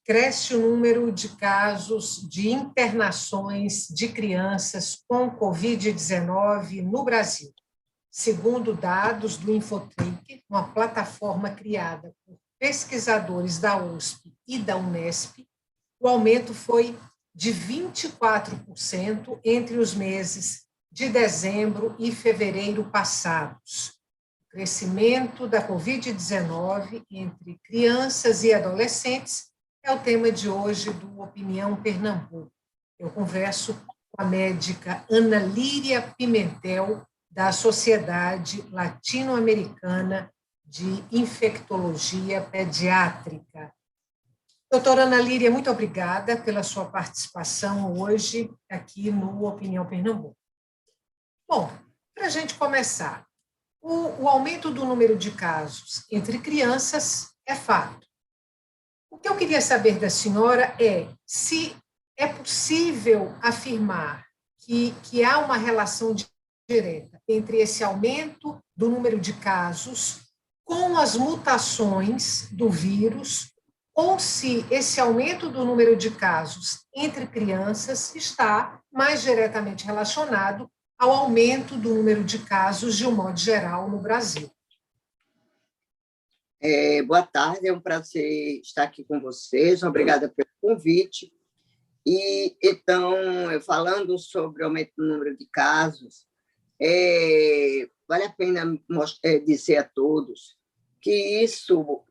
cresce o número de casos de internações de crianças com Covid-19 no Brasil. Segundo dados do Infotrip, uma plataforma criada por pesquisadores da USP e da Unesp, o aumento foi de 24% entre os meses de dezembro e fevereiro passados. O crescimento da Covid-19 entre crianças e adolescentes é o tema de hoje do Opinião Pernambuco. Eu converso com a médica Ana Líria Pimentel, da Sociedade Latino-Americana de Infectologia Pediátrica. Doutora Ana Líria, muito obrigada pela sua participação hoje aqui no Opinião Pernambuco. Bom, para a gente começar, o aumento do número de casos entre crianças é fato. O que eu queria saber da senhora é se é possível afirmar que há uma relação direta entre esse aumento do número de casos com as mutações do vírus, ou se esse aumento do número de casos entre crianças está mais diretamente relacionado ao aumento do número de casos de um modo geral no Brasil. Boa tarde, é um prazer estar aqui com vocês, obrigada pelo convite. E, então, falando sobre o aumento do número de casos, vale a pena dizer a todos que isso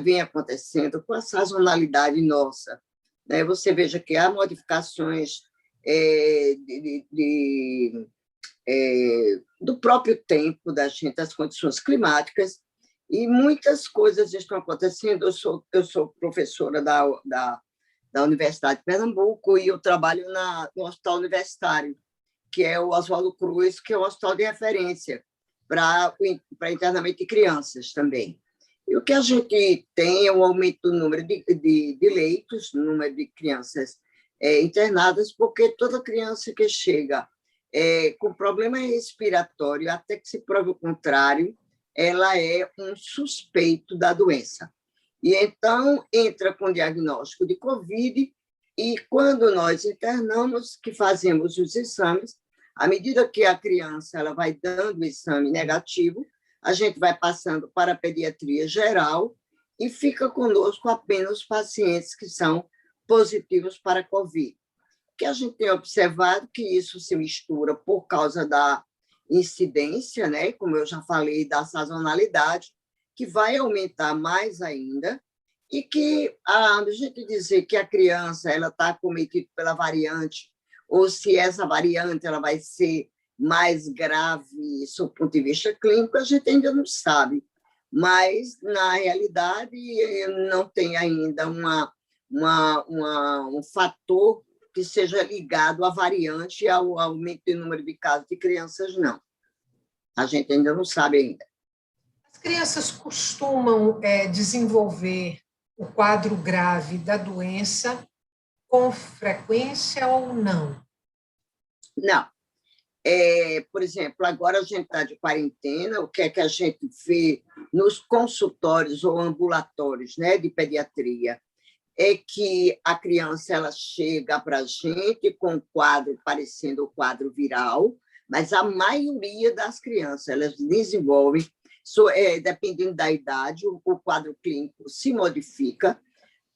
vem acontecendo com a sazonalidade nossa. Né? Você veja que há modificações do próprio tempo da gente, das condições climáticas, e muitas coisas estão acontecendo. Eu sou professora da Universidade de Pernambuco e eu trabalho no Hospital Universitário, que é o Oswaldo Cruz, que é um hospital de referência para internamento de crianças também. E o que a gente tem é um aumento do número de leitos, no número de crianças internadas, porque toda criança que chega com problema respiratório, até que se prove o contrário, ela é um suspeito da doença. E então entra com diagnóstico de Covid, e quando nós internamos, que fazemos os exames, à medida que a criança ela vai dando o exame negativo, a gente vai passando para a pediatria geral e fica conosco apenas pacientes que são positivos para a Covid. Que a gente tem observado que isso se mistura por causa da incidência, né? Como eu já falei, da sazonalidade, que vai aumentar mais ainda, e que a gente dizer que a criança está acometida pela variante, ou se essa variante ela vai ser mais grave, sob o ponto de vista clínico, a gente ainda não sabe. Mas, na realidade, não tem ainda um fator que seja ligado à variante e ao aumento do número de casos de crianças, não. A gente ainda não sabe ainda. As crianças costumam desenvolver o quadro grave da doença com frequência ou não? Não. Por exemplo, agora a gente está de quarentena, o que é que a gente vê nos consultórios ou ambulatórios, né, de pediatria, é que a criança ela chega para a gente com um quadro parecendo o quadro viral, mas a maioria das crianças elas desenvolvem, dependendo da idade, o quadro clínico se modifica,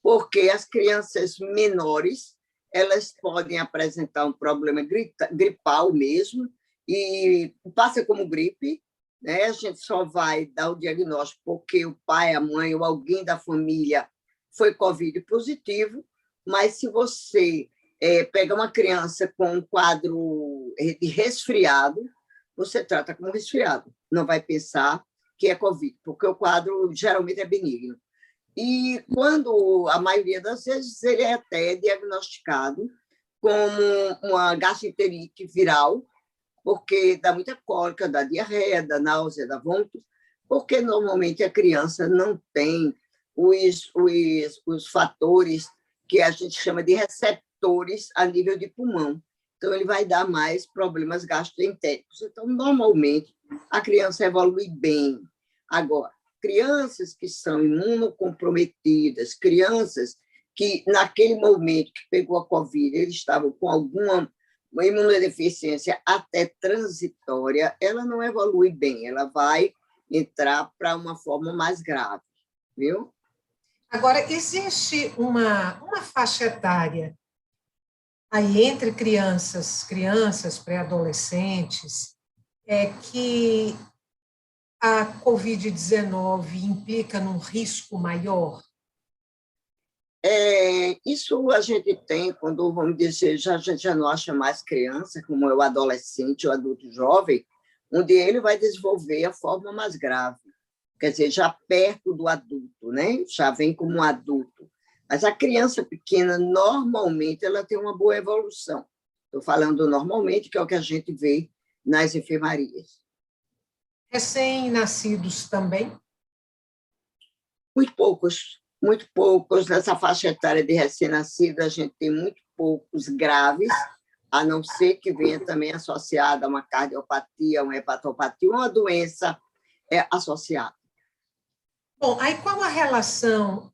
porque as crianças menores elas podem apresentar um problema gripal mesmo, e passa como gripe, né? A gente só vai dar o diagnóstico porque o pai, a mãe ou alguém da família foi Covid positivo, mas se você pega uma criança com um quadro de resfriado, você trata como resfriado, não vai pensar que é Covid, porque o quadro geralmente é benigno. E quando, a maioria das vezes, ele é até diagnosticado como uma gastroenterite viral, porque dá muita cólica, dá diarreia, dá náusea, dá vômito, porque normalmente a criança não tem os fatores que a gente chama de receptores a nível de pulmão. Então, ele vai dar mais problemas gastroentéricos. Então, normalmente, a criança evolui bem. Agora, crianças que são imunocomprometidas, crianças que, naquele momento que pegou a Covid, eles estavam com alguma imunodeficiência até transitória, ela não evolui bem, ela vai entrar para uma forma mais grave, viu? Agora, existe uma faixa etária aí entre crianças, pré-adolescentes, que a Covid-19 implica num risco maior? Isso a gente tem quando, vamos dizer, a gente já não acha mais criança, como é o adolescente ou adulto jovem, onde ele vai desenvolver a forma mais grave. Quer dizer, já perto do adulto, né? Já vem como um adulto. Mas a criança pequena, normalmente, ela tem uma boa evolução. Estou falando normalmente, que é o que a gente vê nas enfermarias. Recém-nascidos também? Muito poucos. Nessa faixa etária de recém-nascido, a gente tem muito poucos graves, a não ser que venha também associada a uma cardiopatia, uma hepatopatia, uma doença associada. Bom, aí qual a relação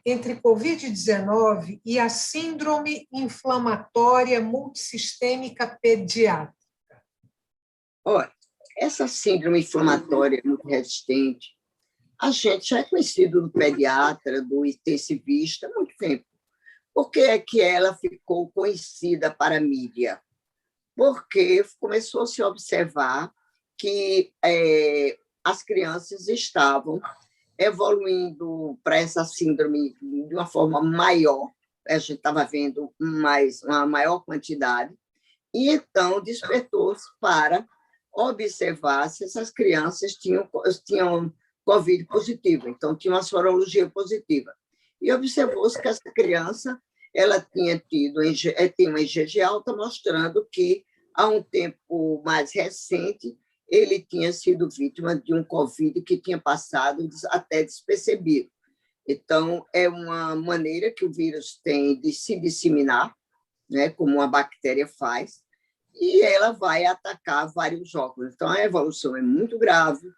entre Covid-19 e a síndrome inflamatória multissistêmica pediátrica? Olha, essa síndrome inflamatória muito resistente, a gente já é conhecido do pediatra, do intensivista há muito tempo. Por que é que ela ficou conhecida para a mídia? Porque começou a se observar que as crianças estavam evoluindo para essa síndrome de uma forma maior, a gente estava vendo uma maior quantidade, e então despertou-se para observar se essas crianças tinham Covid positivo, então tinha uma sorologia positiva. E observou-se que essa criança ela tem uma IgG alta, mostrando que, há um tempo mais recente, ele tinha sido vítima de um Covid que tinha passado até despercebido. Então, é uma maneira que o vírus tem de se disseminar, né, como uma bactéria faz, e ela vai atacar vários órgãos. Então, a evolução é muito grave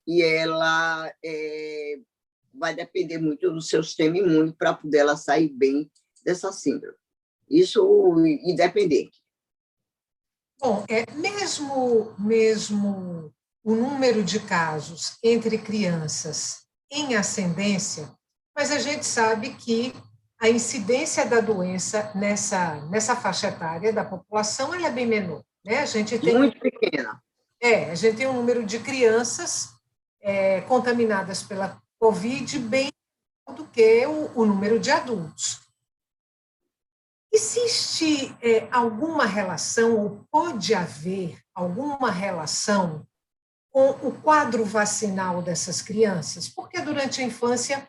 e ela vai depender muito do seu sistema imune para poder ela sair bem dessa síndrome. Isso independente. Bom, mesmo o número de casos entre crianças em ascendência, mas a gente sabe que a incidência da doença nessa faixa etária da população ela é bem menor, né? A gente tem muito pequena. A gente tem um número de crianças contaminadas pela Covid bem maior do que o número de adultos. Existe alguma relação, ou pode haver alguma relação com o quadro vacinal dessas crianças? Porque durante a infância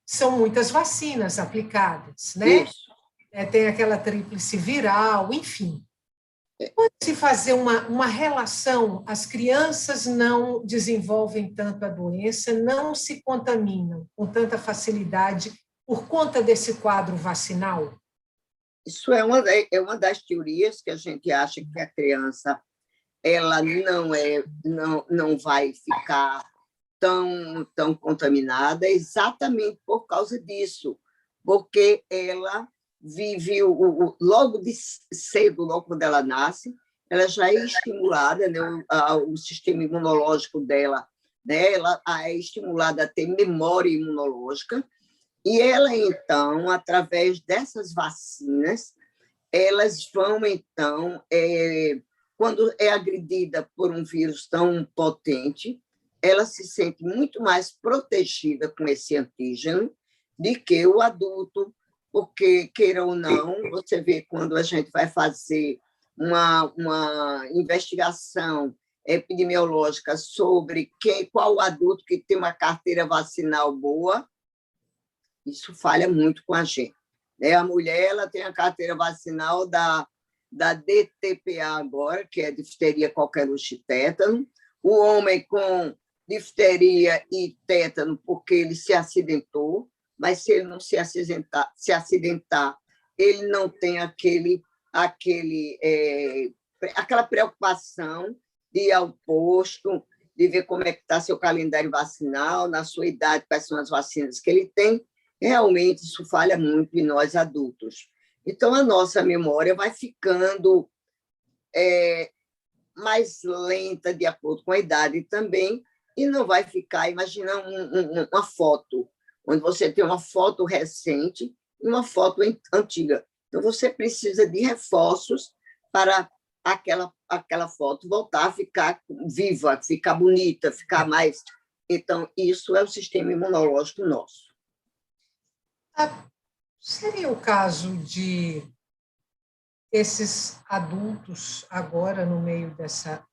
são muitas vacinas aplicadas, né? Isso. Tem aquela tríplice viral, enfim. Pode-se fazer uma relação, as crianças não desenvolvem tanto a doença, não se contaminam com tanta facilidade por conta desse quadro vacinal? Isso é uma das teorias que a gente acha que a criança ela não vai ficar tão contaminada, exatamente por causa disso, porque ela vive logo de cedo, logo quando ela nasce, ela já é estimulada, né, o sistema imunológico dela, né, ela é estimulada a ter memória imunológica, e ela, então, através dessas vacinas, elas vão, então, quando é agredida por um vírus tão potente, ela se sente muito mais protegida com esse antígeno do que o adulto, porque, queira ou não, você vê quando a gente vai fazer uma investigação epidemiológica sobre qual adulto que tem uma carteira vacinal boa, isso falha muito com a gente. A mulher ela tem a carteira vacinal da DTPA agora, que é difteria, coqueluche e tétano. O homem com difteria e tétano, porque ele se acidentou, mas se ele não se acidentar, ele não tem aquela preocupação de ir ao posto, de ver como é que está seu calendário vacinal, na sua idade, quais são as vacinas que ele tem. Realmente, isso falha muito em nós adultos. Então, a nossa memória vai ficando mais lenta de acordo com a idade também, e não vai ficar, imagina uma foto, onde você tem uma foto recente e uma foto antiga. Então, você precisa de reforços para aquela foto voltar a ficar viva, ficar bonita, ficar mais... Então, isso é o sistema imunológico nosso. Seria o caso de esses adultos agora, no meio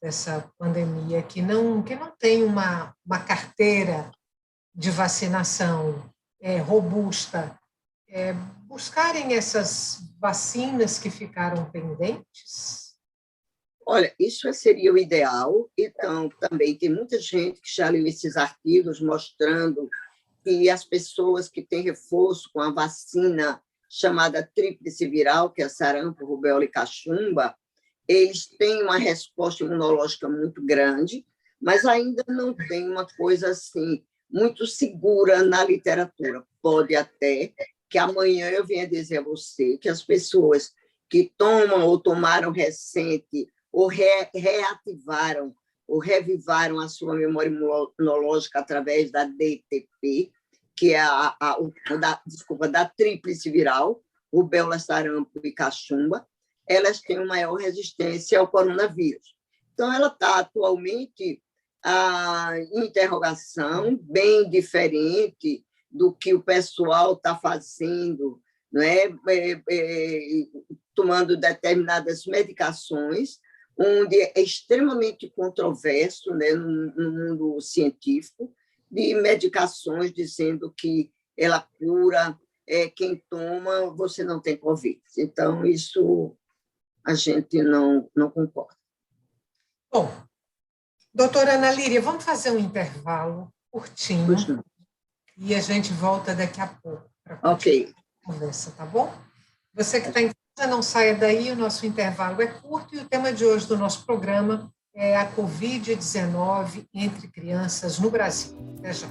dessa pandemia, que não tem uma carteira de vacinação robusta, buscarem essas vacinas que ficaram pendentes? Olha, isso seria o ideal. Então, também tem muita gente que já leu esses artigos mostrando que as pessoas que têm reforço com a vacina chamada tríplice viral, que é sarampo, rubéola e cachumba, eles têm uma resposta imunológica muito grande, mas ainda não tem uma coisa assim muito segura na literatura. Pode até que amanhã eu venha dizer a você que as pessoas que tomam ou tomaram recente ou reativaram ou revivaram a sua memória imunológica através da DTP, que é da tríplice viral, rubéola, sarampo e cachumba, elas têm uma maior resistência ao coronavírus. Então, ela está atualmente em interrogação, bem diferente do que o pessoal está fazendo, não é? Tomando determinadas medicações, onde é extremamente controverso, né, no mundo científico, de medicações dizendo que ela cura, quem toma, você não tem Covid. Então, isso a gente não concorda. Bom, doutora Ana Líria, vamos fazer um intervalo curtinho e a gente volta daqui a pouco para continuar a conversa, tá bom? Você que está em casa, não saia daí, o nosso intervalo é curto e o tema de hoje do nosso programa é a Covid-19 entre crianças no Brasil. Até já.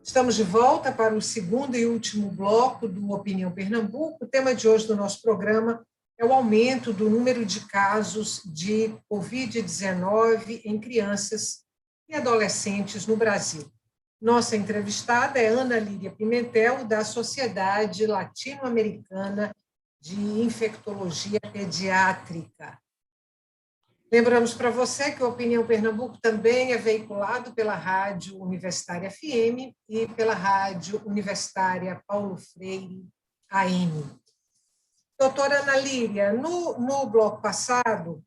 Estamos de volta para o segundo e último bloco do Opinião Pernambuco. O tema de hoje do nosso programa é o aumento do número de casos de Covid-19 em crianças e adolescentes no Brasil. Nossa entrevistada é Ana Líria Pimentel, da Sociedade Latino-Americana de Infectologia Pediátrica. Lembramos para você que o Opinião Pernambuco também é veiculado pela Rádio Universitária FM e pela Rádio Universitária Paulo Freire AM. Doutora Ana Líria, no bloco passado,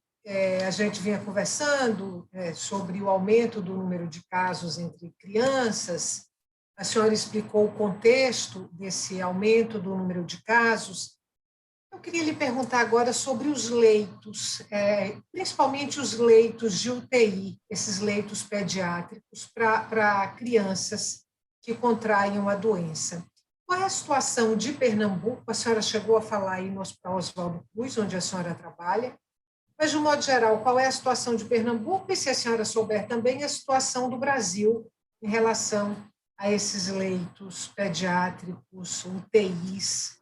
a gente vinha conversando sobre o aumento do número de casos entre crianças. A senhora explicou o contexto desse aumento do número de casos. Eu queria lhe perguntar agora sobre os leitos, principalmente os leitos de UTI, esses leitos pediátricos para crianças que contraem a doença. Qual é a situação de Pernambuco? A senhora chegou a falar aí no Hospital Oswaldo Cruz, onde a senhora trabalha, mas, de um modo geral, qual é a situação de Pernambuco e, se a senhora souber também, a situação do Brasil em relação a esses leitos pediátricos, UTIs?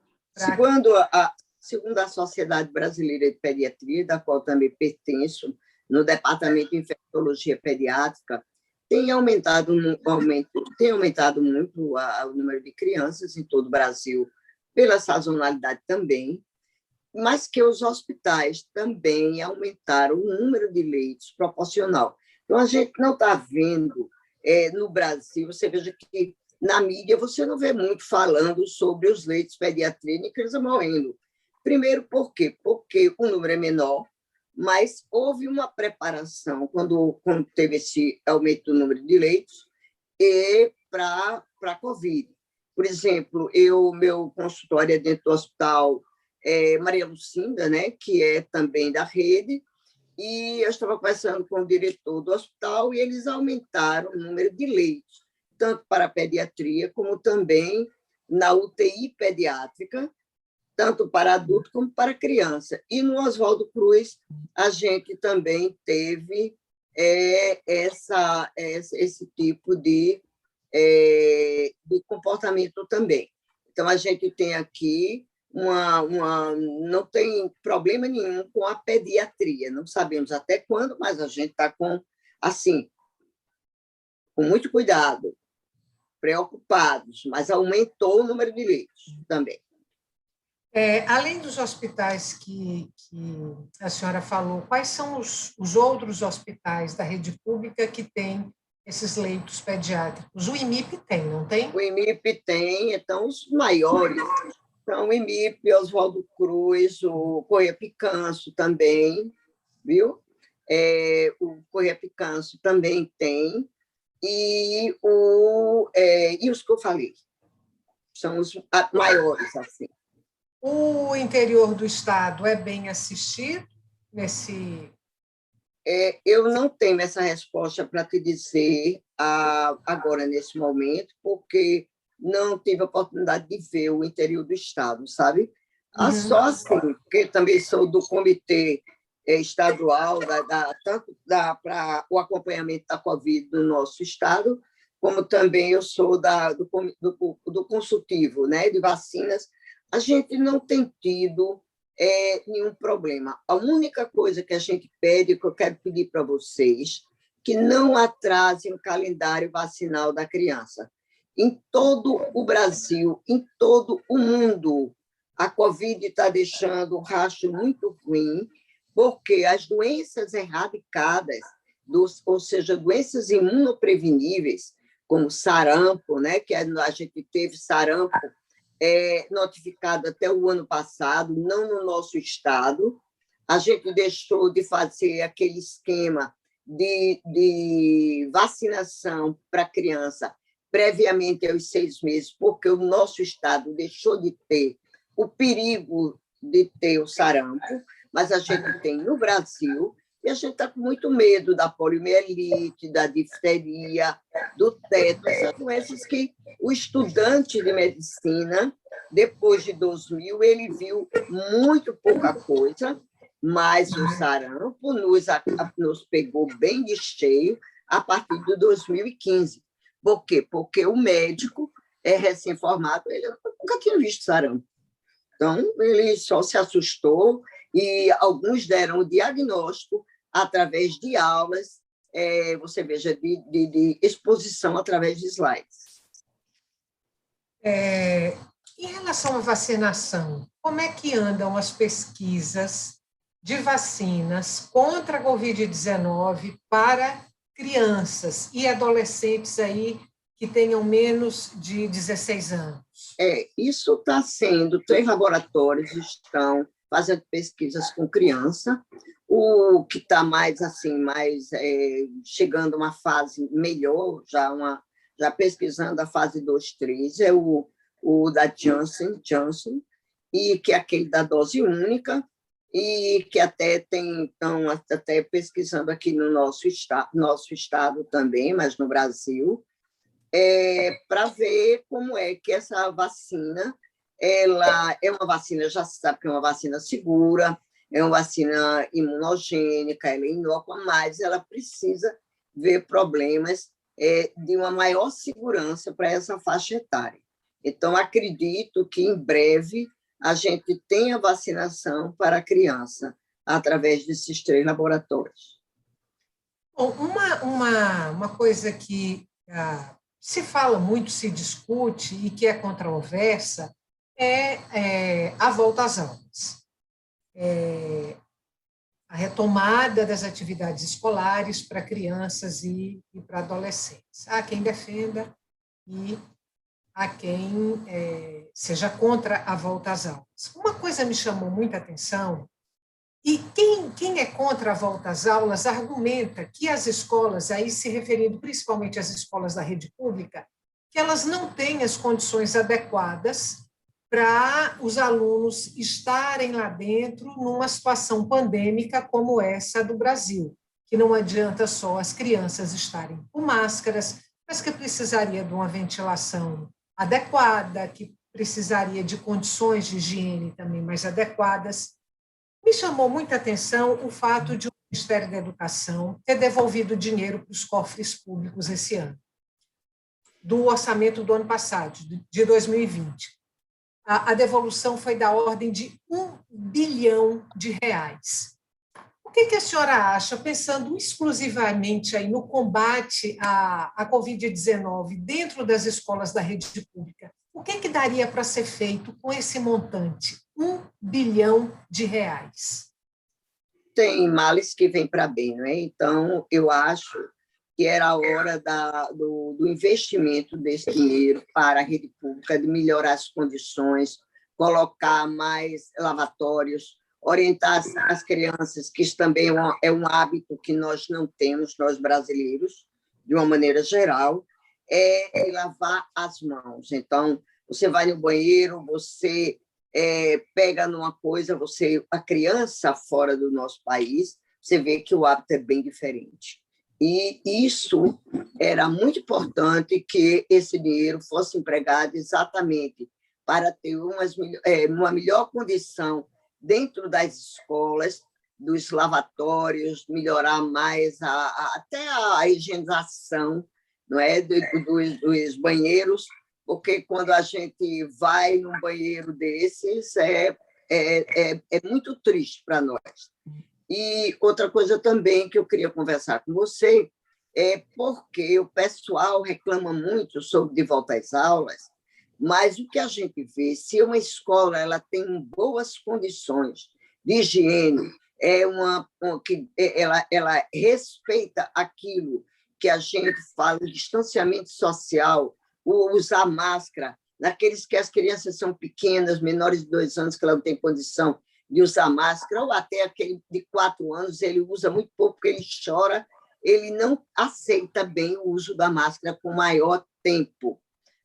Segundo a Sociedade Brasileira de Pediatria, da qual também pertenço, no Departamento de Infectologia Pediátrica, tem aumentado muito o número de crianças em todo o Brasil, pela sazonalidade também, mas que os hospitais também aumentaram o número de leitos proporcional. Então, a gente não está vendo no Brasil, você veja que na mídia você não vê muito falando sobre os leitos pediatria e crianças morrendo. Primeiro, por quê? Porque o número é menor, mas houve uma preparação quando teve esse aumento do número de leitos para a Covid. Por exemplo, meu consultório é dentro do hospital Maria Lucinda, né, que é também da rede, e eu estava conversando com o diretor do hospital e eles aumentaram o número de leitos, tanto para a pediatria como também na UTI pediátrica, tanto para adulto como para criança. E no Oswaldo Cruz, a gente também teve esse tipo de comportamento também. Então, a gente tem aqui não tem problema nenhum com a pediatria, não sabemos até quando, mas a gente está assim, com muito cuidado, preocupados, mas aumentou o número de leitos também. Além dos hospitais que a senhora falou, quais são os outros hospitais da rede pública que têm esses leitos pediátricos? O IMIP tem, não tem? O IMIP tem, então, os maiores. Então, o IMIP, Oswaldo Cruz, o Correia Picanço também, viu? O Correia Picanço também tem, e os que eu falei, são os maiores, assim. O interior do estado é bem assistido nesse... Eu não tenho essa resposta para te dizer agora, nesse momento, porque não tive a oportunidade de ver o interior do estado, sabe? Só assim, porque também sou do comitê estadual, tanto para o acompanhamento da Covid no nosso estado, como também eu sou do consultivo, né, de vacinas. A gente não tem tido nenhum problema. A única coisa que a gente pede, que eu quero pedir para vocês, que não atrasem o calendário vacinal da criança. Em todo o Brasil, em todo o mundo, a Covid está deixando um rastro muito ruim, porque as doenças erradicadas, ou seja, doenças imunopreveníveis, como sarampo, né, que a gente teve sarampo notificado até o ano passado, não no nosso estado. A gente deixou de fazer aquele esquema de vacinação para criança previamente aos 6 meses, porque o nosso estado deixou de ter o perigo de ter o sarampo, mas a gente tem no Brasil, e a gente está com muito medo da poliomielite, da difteria, do tétano, essas doenças que o estudante de medicina, depois de 2000, ele viu muito pouca coisa, mas o sarampo nos pegou bem de cheio a partir de 2015. Por quê? Porque o médico recém-formado, ele nunca tinha visto sarampo. Então, ele só se assustou e alguns deram o diagnóstico através de aulas, você veja, de exposição através de slides. Em relação à vacinação, como é que andam as pesquisas de vacinas contra a Covid-19 para crianças e adolescentes aí que tenham menos de 16 anos? Isso está sendo, 3 laboratórios estão fazendo pesquisas com criança. O que está mais chegando a uma fase melhor, já pesquisando a fase 2, 3, é o da Johnson, e que é aquele da dose única, e que estão até pesquisando aqui no nosso estado também, mas no Brasil, para ver como é que essa vacina, ela é uma vacina, já se sabe que é uma vacina segura, é uma vacina imunogênica, ela é inócua, mas ela precisa ver problemas de uma maior segurança para essa faixa etária. Então, acredito que, em breve, a gente tenha vacinação para a criança através desses 3 laboratórios. Bom, uma coisa que se fala muito, se discute e que é controversa é a volta às aulas. A retomada das atividades escolares para crianças e para adolescentes. Há quem defenda e há quem seja contra a volta às aulas. Uma coisa me chamou muita atenção, e quem é contra a volta às aulas argumenta que as escolas, aí se referindo principalmente às escolas da rede pública, que elas não têm as condições adequadas para os alunos estarem lá dentro numa situação pandêmica como essa do Brasil, que não adianta só as crianças estarem com máscaras, mas que precisaria de uma ventilação adequada, que precisaria de condições de higiene também mais adequadas. Me chamou muita atenção o fato de o Ministério da Educação ter devolvido dinheiro para os cofres públicos esse ano, do orçamento do ano passado, de 2020. A devolução foi da ordem de R$ 1 bilhão. O que a senhora acha, pensando exclusivamente aí no combate à Covid-19 dentro das escolas da rede pública, o que daria para ser feito com esse montante, R$ 1 bilhão? Tem males que vêm para bem, não é? Então, eu acho que era a hora do investimento desse dinheiro para a rede pública, de melhorar as condições, colocar mais lavatórios, orientar as crianças, que isso também é um hábito que nós não temos, nós brasileiros, de uma maneira geral, é lavar as mãos. Então, você vai no banheiro, você pega numa coisa, a criança fora do nosso país, você vê que o hábito é bem diferente. E isso era muito importante, que esse dinheiro fosse empregado exatamente para ter uma melhor condição dentro das escolas, dos lavatórios, melhorar mais até a higienização, não é, dos banheiros, porque quando a gente vai num banheiro desses, é muito triste para nós. E outra coisa também que eu queria conversar com você é porque o pessoal reclama muito sobre de volta às aulas, mas o que a gente vê, se uma escola ela tem boas condições de higiene, que ela respeita aquilo que a gente fala, o distanciamento social, o usar máscara, naqueles que as crianças são pequenas, menores de 2 anos, que ela não tem condição de usar máscara, ou até aquele de 4 anos, ele usa muito pouco, porque ele chora, ele não aceita bem o uso da máscara com maior tempo,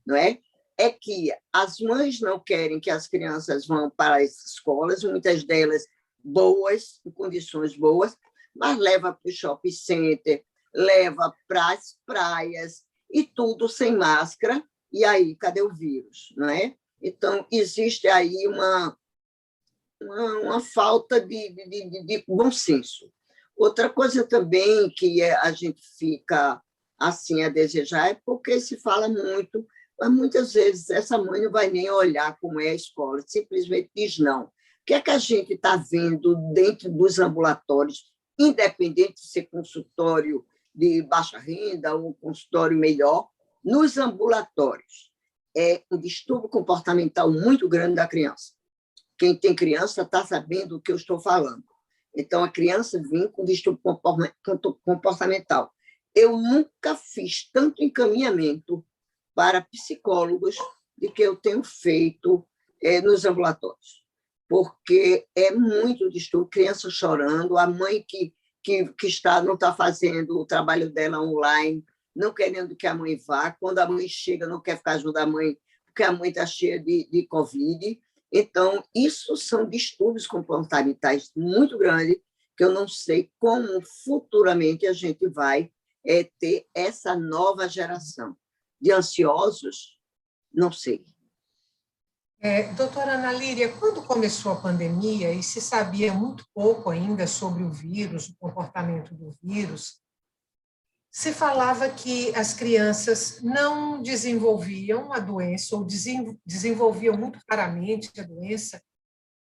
não é? É que as mães não querem que as crianças vão para as escolas, muitas delas boas, em condições boas, mas leva para o shopping center, leva para as praias, e tudo sem máscara, e aí, cadê o vírus? Não é? Então, existe aí uma falta de bom senso. Outra coisa também que a gente fica assim a desejar é porque se fala muito, mas muitas vezes essa mãe não vai nem olhar como é a escola, simplesmente diz não. O que é que a gente está vendo dentro dos ambulatórios, independente de ser consultório de baixa renda ou consultório melhor, nos ambulatórios? É um distúrbio comportamental muito grande da criança. Quem tem criança está sabendo do que eu estou falando. Então, a criança vem com distúrbio comportamental. Eu nunca fiz tanto encaminhamento para psicólogos do que eu tenho feito nos ambulatórios, porque é muito distúrbio, criança chorando, a mãe que não está fazendo o trabalho dela online, não querendo que a mãe vá, quando a mãe chega, não quer ficar junto da mãe, porque a mãe está cheia de Covid. Então, isso são distúrbios comportamentais muito grandes, que eu não sei como futuramente a gente vai ter essa nova geração. De ansiosos, não sei. Doutora Ana Líria, quando começou a pandemia e se sabia muito pouco ainda sobre o vírus, o comportamento do vírus, se falava que as crianças não desenvolviam a doença, ou desenvolviam muito raramente a doença,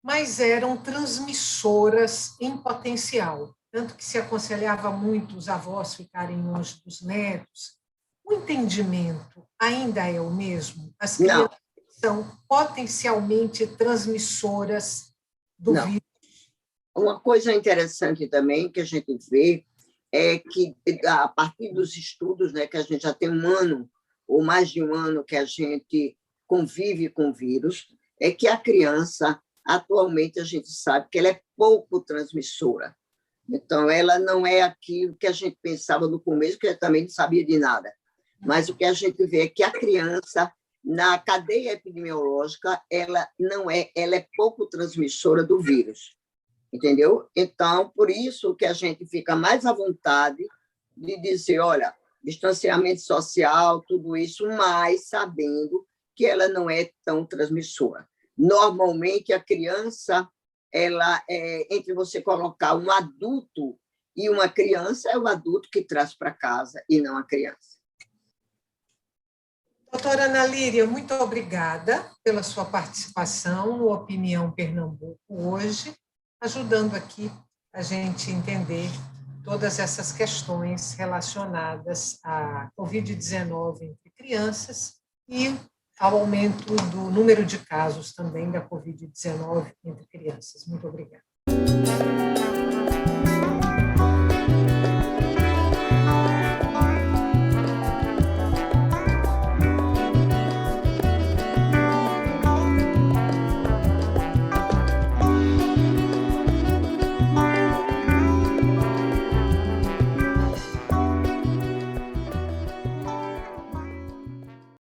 mas eram transmissoras em potencial, tanto que se aconselhava muito os avós ficarem longe dos netos. O entendimento ainda é o mesmo? As crianças são potencialmente transmissoras do vírus? Uma coisa interessante também que a gente vê é que, a partir dos estudos, né, que a gente já tem 1 ano, ou mais de 1 ano que a gente convive com o vírus, é que a criança, atualmente, a gente sabe que ela é pouco transmissora. Então, ela não é aquilo que a gente pensava no começo, que ela também não sabia de nada. Mas o que a gente vê é que a criança na cadeia epidemiológica, ela é pouco transmissora do vírus, entendeu? Então, por isso que a gente fica mais à vontade de dizer, olha, distanciamento social, tudo isso, mas sabendo que ela não é tão transmissora. Normalmente, a criança, entre você colocar um adulto e uma criança, é o adulto que traz para casa e não a criança. Doutora Ana Líria, muito obrigada pela sua participação no Opinião Pernambuco hoje, ajudando aqui a gente entender todas essas questões relacionadas à Covid-19 entre crianças e ao aumento do número de casos também da Covid-19 entre crianças. Muito obrigada.